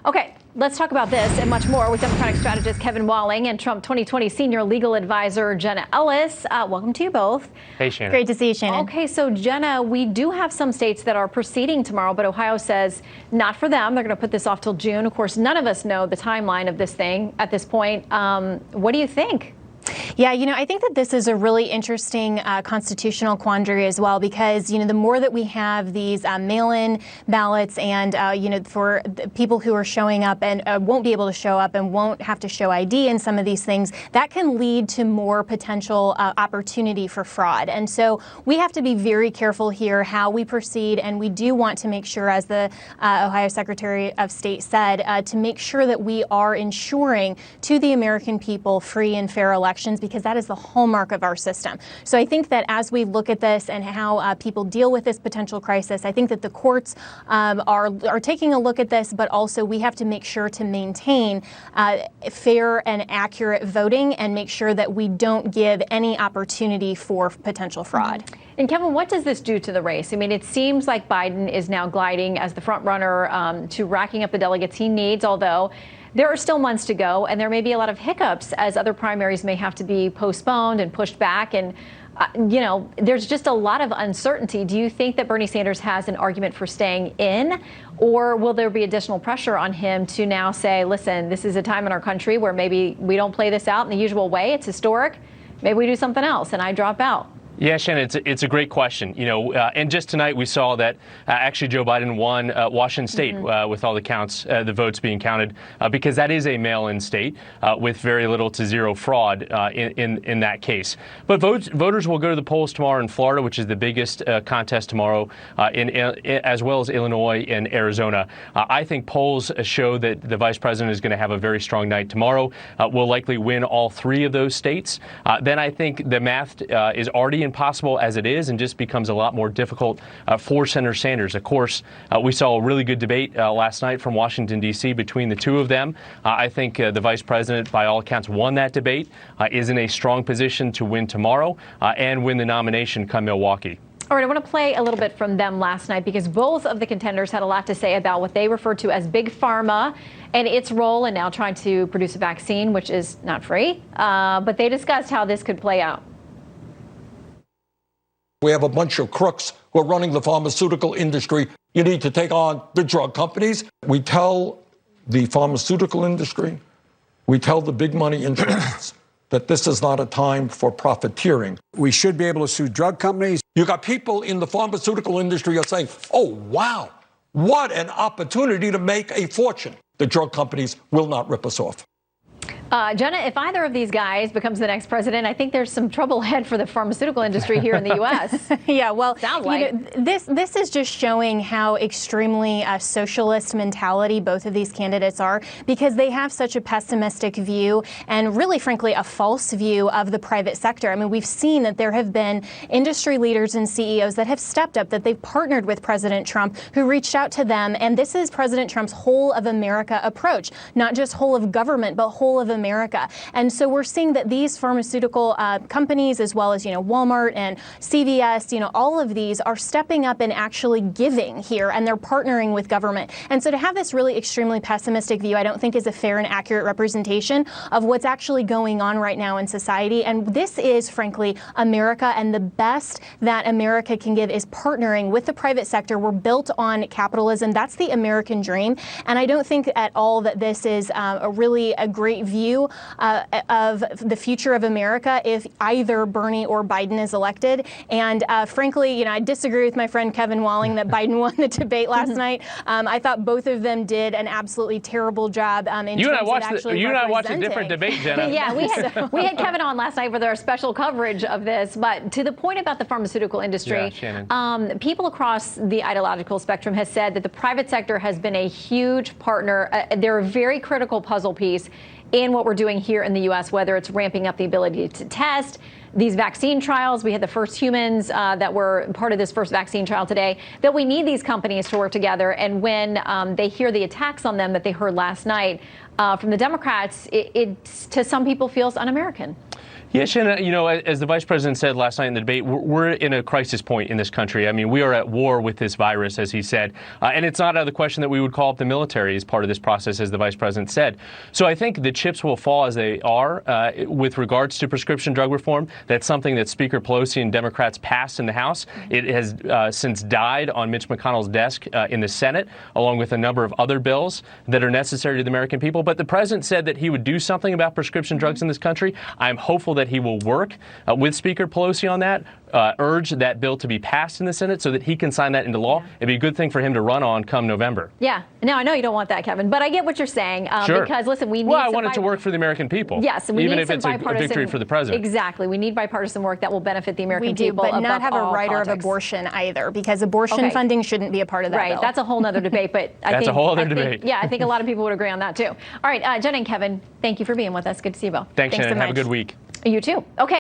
Okay, let's talk about this and much more with Democratic strategist Kevin Walling and Trump 2020 senior legal advisor Jenna Ellis. Welcome to you both. Hey, Shannon. Great to see you, Shannon. Okay, so Jenna, we do have some states that are proceeding tomorrow, but Ohio says not for them. They're going to put this off till June. Of course, none of us know the timeline of this thing at this point. What do you think? Yeah, I think that this is a really interesting constitutional quandary as well, because, the more that we have these mail-in ballots and, for the people who are showing up and won't be able to show up and won't have to show ID in some of these things, that can lead to more potential opportunity for fraud. And so we have to be very careful here how we proceed. And we do want to make sure, as the Ohio Secretary of State said, to make sure that we are ensuring to the American people free and fair elections, because that is the hallmark of our system. So I think that as we look at this and how people deal with this potential crisis, I think that the courts are taking a look at this, but also we have to make sure to maintain fair and accurate voting and make sure that we don't give any opportunity for potential fraud. And Kevin, what does this do to the race? I mean, it seems like Biden is now gliding as the front runner to racking up the delegates he needs, although there are still months to go, and there may be a lot of hiccups as other primaries may have to be postponed and pushed back. And, there's just a lot of uncertainty. Do you think that Bernie Sanders has an argument for staying in, or will there be additional pressure on him to now say, listen, this is a time in our country where maybe we don't play this out in the usual way. It's historic. Maybe we do something else and I drop out. Yeah, Shannon, it's a great question. And just tonight we saw that actually Joe Biden won Washington State with all the counts, the votes being counted, because that is a mail-in state with very little to zero fraud in that case. But voters will go to the polls tomorrow in Florida, which is the biggest contest tomorrow, as well as Illinois and Arizona. I think polls show that the vice president is going to have a very strong night tomorrow. Will likely win all three of those states. Then I think the math is already impossible as it is and just becomes a lot more difficult for Senator Sanders. Of course, we saw a really good debate last night from Washington, D.C. between the two of them. I think the vice president, by all accounts, won that debate, is in a strong position to win tomorrow and win the nomination come Milwaukee. All right, I want to play a little bit from them last night because both of the contenders had a lot to say about what they refer to as big pharma and its role in now trying to produce a vaccine, which is not free. But they discussed how this could play out. We have a bunch of crooks who are running the pharmaceutical industry. You need to take on the drug companies. We tell the pharmaceutical industry, we tell the big money interests that this is not a time for profiteering. We should be able to sue drug companies. You got people in the pharmaceutical industry are saying, oh, wow, what an opportunity to make a fortune. The drug companies will not rip us off. Jenna, if either of these guys becomes the next president, I think there's some trouble ahead for the pharmaceutical industry here in the U.S. Yeah, well, sounds like this is just showing how extremely socialist mentality both of these candidates are, because they have such a pessimistic view and really, frankly, a false view of the private sector. I mean, we've seen that there have been industry leaders and CEOs that have stepped up, that they've partnered with President Trump, who reached out to them. And this is President Trump's whole of America approach, not just whole of government, but whole of America. And so we're seeing that these pharmaceutical companies, as well as, Walmart and CVS, all of these are stepping up and actually giving here, and they're partnering with government. And so to have this really extremely pessimistic view, I don't think is a fair and accurate representation of what's actually going on right now in society. And this is, frankly, America, and the best that America can give is partnering with the private sector. We're built on capitalism. That's the American dream. And I don't think at all that this is really a great view of the future of America if either Bernie or Biden is elected. And frankly, I disagree with my friend Kevin Walling that Biden won the debate last night. I thought both of them did an absolutely terrible job in you terms and of actually you and I watched a representing. different debate, Jenna. Yeah, we had Kevin on last night with our special coverage of this. But to the point about the pharmaceutical industry, people across the ideological spectrum has said that the private sector has been a huge partner. They're a very critical puzzle piece in what we're doing here in the U.S., whether it's ramping up the ability to test, these vaccine trials. We had the first humans that were part of this first vaccine trial today, that we need these companies to work together. And when they hear the attacks on them that they heard last night from the Democrats, it to some people feels un-American. Yeah, Shannon, as the vice president said last night in the debate, we're in a crisis point in this country. I mean, we are at war with this virus, as he said. And it's not out of the question that we would call up the military as part of this process, as the vice president said. So I think the chips will fall as they are with regards to prescription drug reform. That's something that Speaker Pelosi and Democrats passed in the House. It has since died on Mitch McConnell's desk in the Senate, along with a number of other bills that are necessary to the American people. But the president said that he would do something about prescription drugs in this country. I'm hopeful that he will work with Speaker Pelosi on that, urge that bill to be passed in the Senate so that he can sign that into law. It'd be a good thing for him to run on come November. Yeah. No, I know you don't want that, Kevin, but I get what you're saying. Sure. Because, listen, we need I want it to work for the American people. Yes, and we even need if some it's a victory for the president. Exactly. We need bipartisan work that will benefit the American We do, people. but not have a writer politics. of abortion either, because abortion funding shouldn't be a part of that Right. bill. That's a whole other debate, but That's a whole other debate. Yeah, I think a lot of people would agree on that, too. All right, Jenna and Kevin, thank you for being with us. Good to see you both. Thanks, Thanks Shannon. so Have a much. good week. You too. Okay.